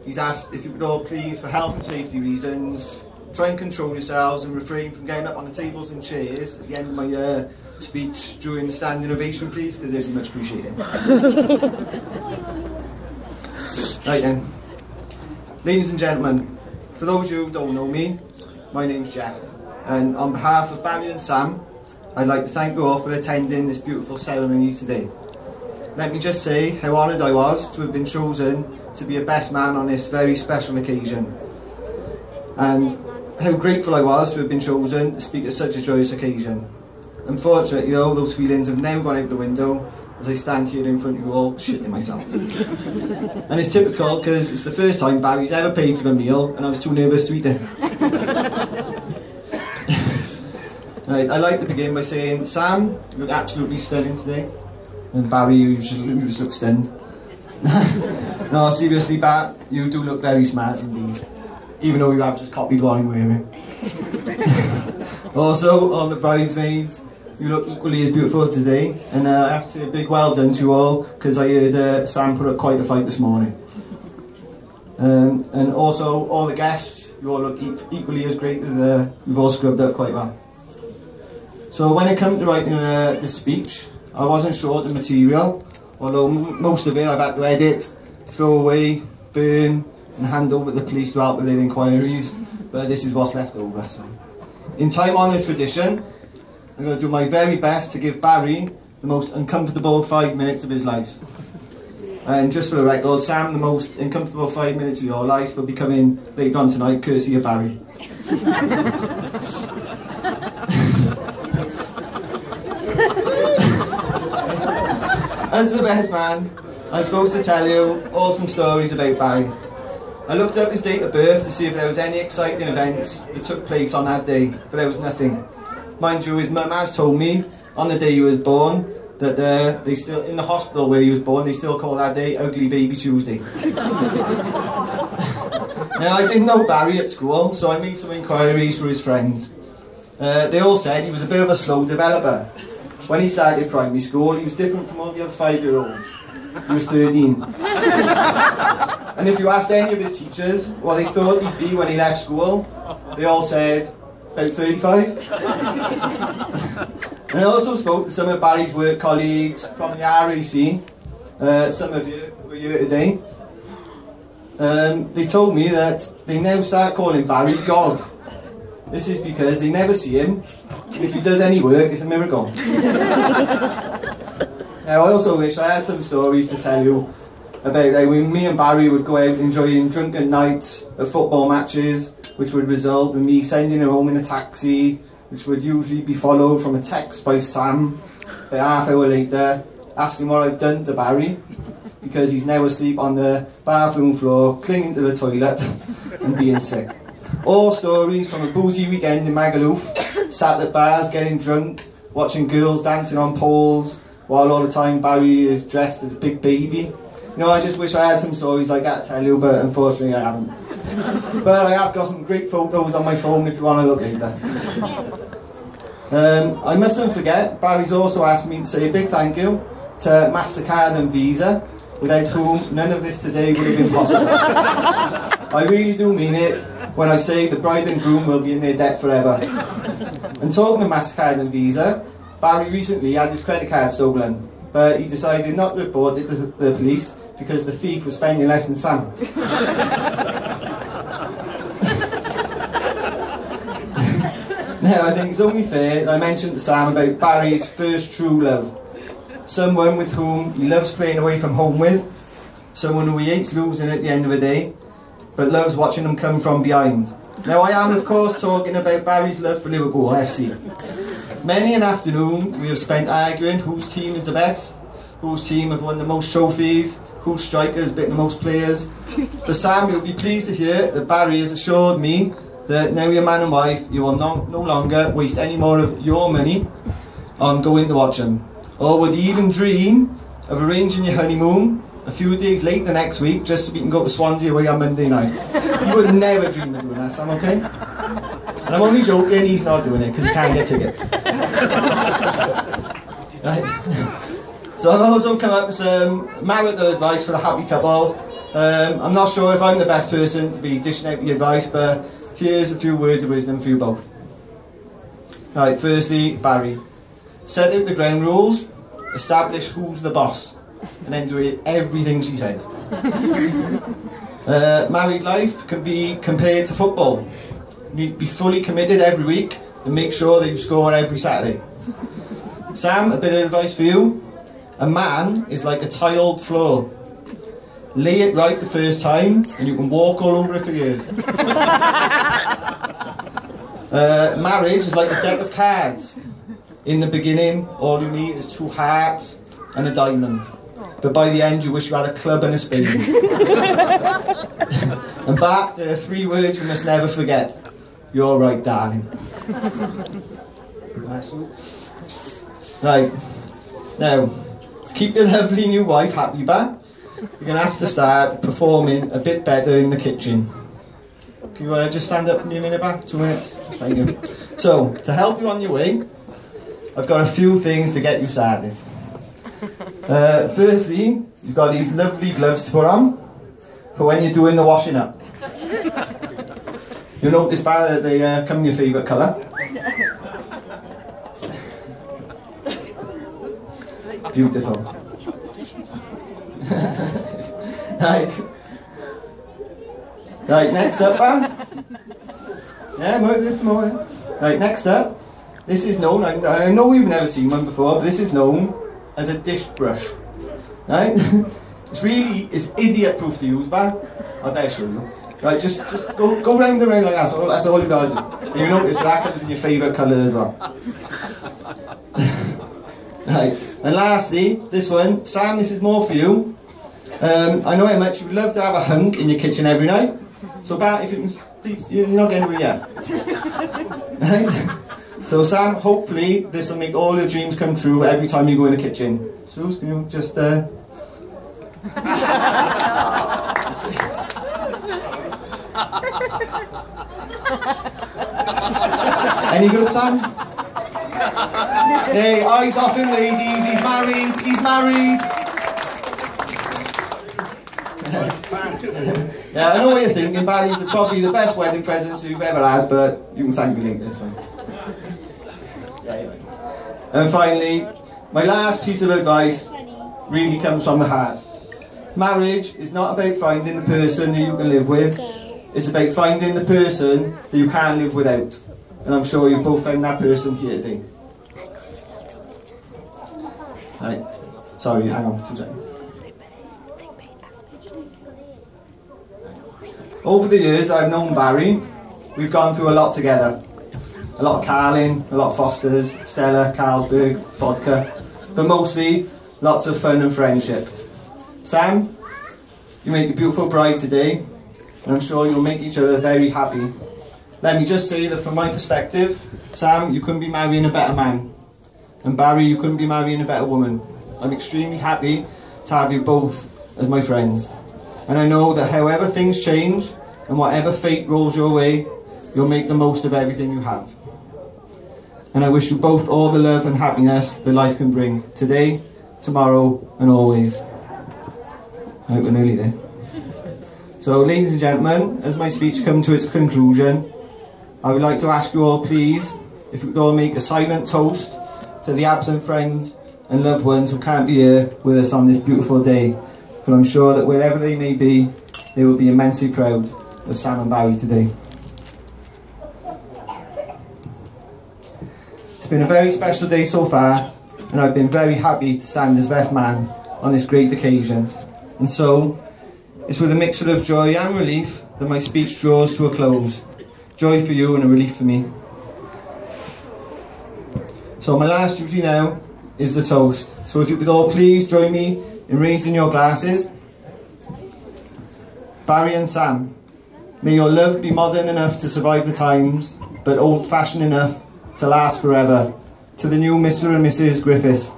he's asked if you could all please, for health and safety reasons, try and control yourselves and refrain from getting up on the tables and chairs at the end of my speech during the standing ovation, please, because it'd be much appreciated. Right then. Ladies and gentlemen, for those of you who don't know me, my name's Jeff, and on behalf of Barry and Sam, I'd like to thank you all for attending this beautiful ceremony today. Let me just say how honoured I was to have been chosen to be a best man on this very special occasion, and how grateful I was to have been chosen to speak at such a joyous occasion. Unfortunately, though, those feelings have now gone out the window as I stand here in front of you all shitting myself. And it's typical because it's the first time Barry's ever paid for a meal and I was too nervous to eat it. Right, I'd like to begin by saying, Sam, you look absolutely stunning today. And Barry, you just look stunned. No, seriously, Bat, you do look very smart indeed. Even though you have just copied what I'm wearing. Also, all the bridesmaids, you look equally as beautiful today, and I have to say a big well done to you all, because I heard Sam put up quite a fight this morning. And also, all the guests, you all look equally as great, as you've all scrubbed up quite well. So when it comes to writing the speech, I wasn't sure of the material, although most of it I've had to edit, throw away, burn, and hand over to the police to help with their inquiries, but this is what's left over. So. In time-honoured tradition, I'm going to do my very best to give Barry the most uncomfortable 5 minutes of his life. And just for the record, Sam, the most uncomfortable 5 minutes of your life will be coming later on tonight, courtesy of Barry. As the best man, I'm supposed to tell you all some stories about Barry. I looked up his date of birth to see if there was any exciting events that took place on that day, but there was nothing. Mind you, his mum has told me, on the day he was born, that they still, in the hospital where he was born, they still call that day Ugly Baby Tuesday. Now, I didn't know Barry at school, so I made some inquiries for his friends. They all said he was a bit of a slow developer. When he started primary school, he was different from all the other 5-year-olds. He was 13. And if you asked any of his teachers what they thought he'd be when he left school, they all said, about 35. And I also spoke to some of Barry's work colleagues from the RAC, some of you were here today. They told me that they now start calling Barry God. This is because they never see him, and if he does any work, it's a miracle. Now, I also wish I had some stories to tell you about how me and Barry would go out enjoying drunken nights at football matches, which would result in me sending him home in a taxi, which would usually be followed from a text by Sam about half hour later, asking what I've done to Barry, because he's now asleep on the bathroom floor, clinging to the toilet and being sick. All stories from a boozy weekend in Magaluf, sat at bars getting drunk, watching girls dancing on poles, while all the time Barry is dressed as a big baby. You know, I just wish I had some stories like that to tell you, but unfortunately I haven't. But I have got some great photos on my phone if you want to look later. I mustn't forget, Barry's also asked me to say a big thank you to MasterCard and Visa, without whom none of this today would have been possible. I really do mean it when I say the bride and groom will be in their debt forever. And talking of MasterCard and Visa, Barry recently had his credit card stolen, but he decided not to report it to the police because the thief was spending less than Sam. Now, I think it's only fair that I mentioned to Sam about Barry's first true love. Someone with whom he loves playing away from home with, someone who he hates losing at the end of the day, but loves watching them come from behind. Now, I am, of course, talking about Barry's love for Liverpool FC. Many an afternoon we have spent arguing whose team is the best, whose team have won the most trophies, whose striker has beaten the most players. But Sam, you'll be pleased to hear that Barry has assured me that now you're man and wife, you will no longer waste any more of your money on going to watch them. Or would you even dream of arranging your honeymoon a few days later next week just so we can go to Swansea away on Monday night? You would never dream of doing that, Sam, okay? And I'm only joking, he's not doing it because he can't get tickets. Right. So I've also come up with some marital advice for the happy couple. I'm not sure if I'm the best person to be dishing out the advice, but here's a few words of wisdom for you both. Right, firstly, Barry. Set out the ground rules, establish who's the boss, and then do everything she says. Married life can be compared to football. You need to be fully committed every week and make sure that you score every Saturday. Sam, a bit of advice for you. A man is like a tiled floor. Lay it right the first time and you can walk all over it for years. Marriage is like a deck of cards. In the beginning, all you need is 2 hearts and a diamond. But by the end, you wish you had a club and a spade. And back, there are 3 words you must never forget. You're right, darling. Right. Now, to keep your lovely new wife happy, Ba, you're going to have to start performing a bit better in the kitchen. Can you just stand up for me a minute, Ba? 2 minutes? Thank you. So, to help you on your way, I've got a few things to get you started. Firstly, you've got these lovely gloves to put on for when you're doing the washing up. You'll notice, Ba, that they come in your favourite colour. Beautiful. Right, next up, Ba. Yeah, more. Right, next up. This is known, I know you've never seen one before, but this is known as a dish brush. Right? It's idiot proof to use, Ba. I better show you. Right, just go round and round like that, that's all you gotta do. And you notice that comes in your favourite colour as well. Right, and lastly, this one, Sam, this is more for you. I know how much you'd love to have a hunk in your kitchen every night. So, Ba, if you can, please, you're not getting it yet. Right? So, Sam, hopefully this will make all your dreams come true every time you go in the kitchen. Suze, can you just, Any good, Sam? Hey, eyes off him, ladies. He's married. He's married. Yeah, I know what you're thinking, Ba. These are probably the best wedding presents you've ever had, but you can thank me later. This one. And finally, my last piece of advice really comes from the heart. Marriage is not about finding the person that you can live with. It's about finding the person that you can't live without. And I'm sure you both found that person here today. Right. Sorry, hang on 2 seconds. Over the years I've known Barry. We've gone through a lot together. A lot of Carling, a lot of Fosters, Stella, Carlsberg, vodka. But mostly, lots of fun and friendship. Sam, you make a beautiful bride today. And I'm sure you'll make each other very happy. Let me just say that from my perspective, Sam, you couldn't be marrying a better man. And Barry, you couldn't be marrying a better woman. I'm extremely happy to have you both as my friends. And I know that however things change, and whatever fate rolls your way, you'll make the most of everything you have. And I wish you both all the love and happiness that life can bring, today, tomorrow, and always. I hope we're nearly there. So, ladies and gentlemen, as my speech comes to its conclusion, I would like to ask you all, please, if we could all make a silent toast to the absent friends and loved ones who can't be here with us on this beautiful day. But I'm sure that wherever they may be, they will be immensely proud of Sam and Barry today. It's been a very special day so far, and I've been very happy to stand as best man on this great occasion. And so, it's with a mixture of joy and relief that my speech draws to a close. Joy for you and a relief for me. So my last duty now is the toast. So if you could all please join me in raising your glasses. Barry and Sam, may your love be modern enough to survive the times, but old-fashioned enough to last forever. To the new Mr. and Mrs. Griffiths.